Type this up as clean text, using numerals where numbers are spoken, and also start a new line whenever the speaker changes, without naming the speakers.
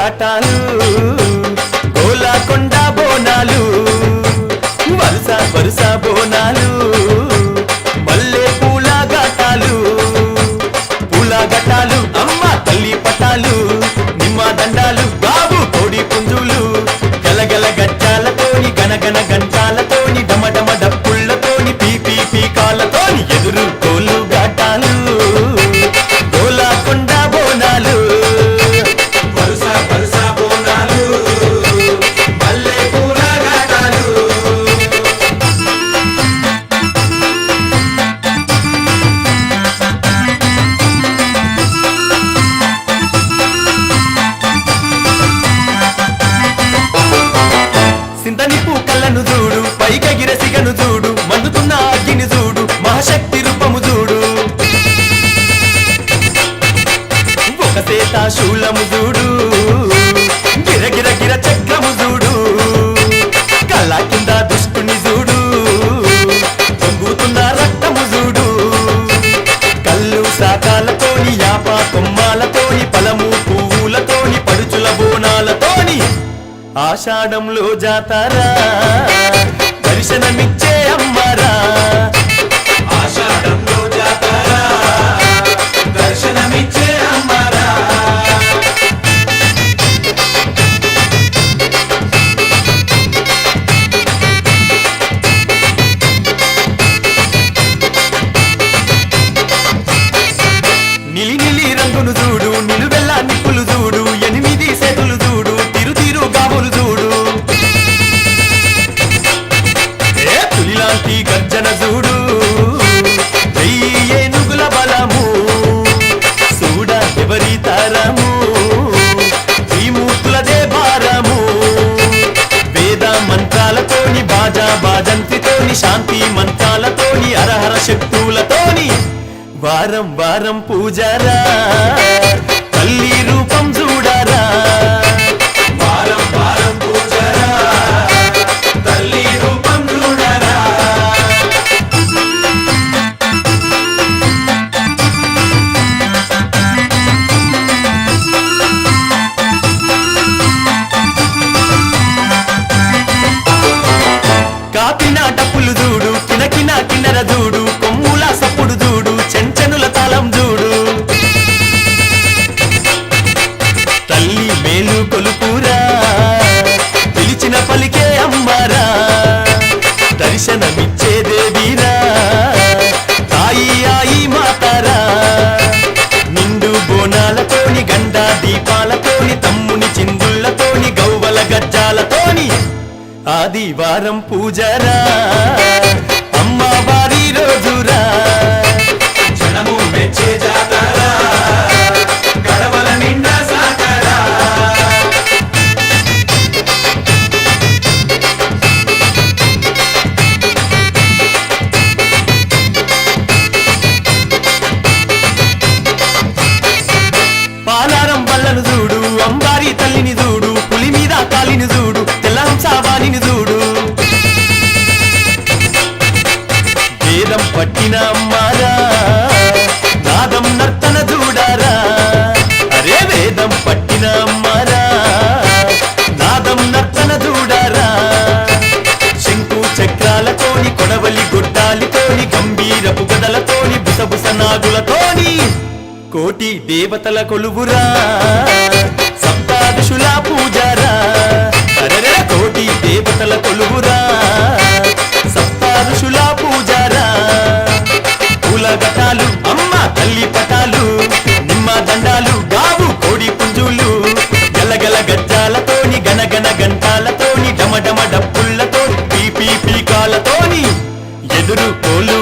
ఘాటాలు గోలాకొండ బోనాలు వరుస వరుస బోనాలు మల్లె పూల ఘాటాలు పూల ఘాటాలు అమ్మ తల్లి పటాలు నిమ్మ దండాలు బాబు కోడి పుంజులు గలగల గజ్జాలతోని గనగన గంటాలతోని డమడమ డప్పుళ్లతోని పీపీ పీకాలతోని ఎదురు కోలు ఘాటాలు గోలాకొండ బోనాలు
వరుస వరుస బోనాలు మల్లె పూల ఘాటాలు
సింతనిప్పు కళ్ళను చూడు పైకెగిర సిగను చూడు మండుతున్న అగ్గిని చూడు మహాశక్తి రూపము చూడు ఒక సేత శూలము చూడు గిరగిర గిర చక్రము చూడు కళ్ళ కింద దుష్టుని చూడు పొంగుతున్న రక్తము చూడు కళ్ళు శాఖాలతోని యాప కొమ్మాలతోని పలము పువ్వులతోని పడుచుల బోనాలతోని ఆషాఢంలో జాతారా దర్శనమిచ్చే అమ్మరా
ఆషాఢంలో జాతర దర్శనమిచ్చే అమ్మరా
నిలి నిలి రంగును చూడు నిలువెల్ల నిప్పులు చూడు 8 సేతులు చూడు తిరు తిరు గాబులు చూడు ఏ పులిలాంటి గర్జన చూడు వెయ్యి ఏనుగుల బలము చూడ ఎవరి తారము ఈ మూర్తులదే భారము వేద మంత్రాలతోని బాజా బాజంతితోని శాంతి మంత్రాలతోని అరహర శక్తులతోని వారం వారం పూజారా తల్లి రూపం చూడారా
వారం వారం పూజరా తల్లి రూపం చూడరా
కాపిన డప్పులు చూడు కినకిన కిన్నెర చూడు కొమ్ముల సప్పుడు చూడు చెంచనుల తాళం చూడు తల్లి మేలు కొలుపురా పిలిచిన పలికే అమ్మరా దర్శనమిచ్చే దేవీరా తాయి ఆయి మాతారా నిండు బోనాలతోని గండ దీపాలతోని తమ్ముని చిందుళ్లతోని గౌవల గజ్జాలతోని ఆదివారం పూజరా అమ్మవారి రోజురా
జనము మెచ్చే జాతర గడవల నిండా సాకరా
పాలారం బల్లను చూడు అంబారి తల్లిని చూడు పులి మీద కాలిని చూడు తెల్లంసావాలిని చూడు వేదం పట్టిన అమ్మారా నాదం నర్తన చూడారా అరే వేదం పట్టిన అమ్మారా నాదం నర్తన చూడారా శంకు చక్రాలతోని కొడవలి గొడ్డాలితోని గంభీరపు గదలతోని బుసబుస నాగులతోని కోటి దేవతల కొలువురా సప్తాదశుల పూజారా అరెరే కోటి దేవతల కొలువురా సప్తాదశుల పూజారా పూల ఘటాలు అమ్మ తల్లి పటాలు నిమ్మ దండాలు గావు కోడి పుంజులు గలగల గజ్జాలతోని గనగన గంటాలతోని డమడమ డప్పుళ్లతోని పీపీ పీకాలతోని ఎదురు కోలు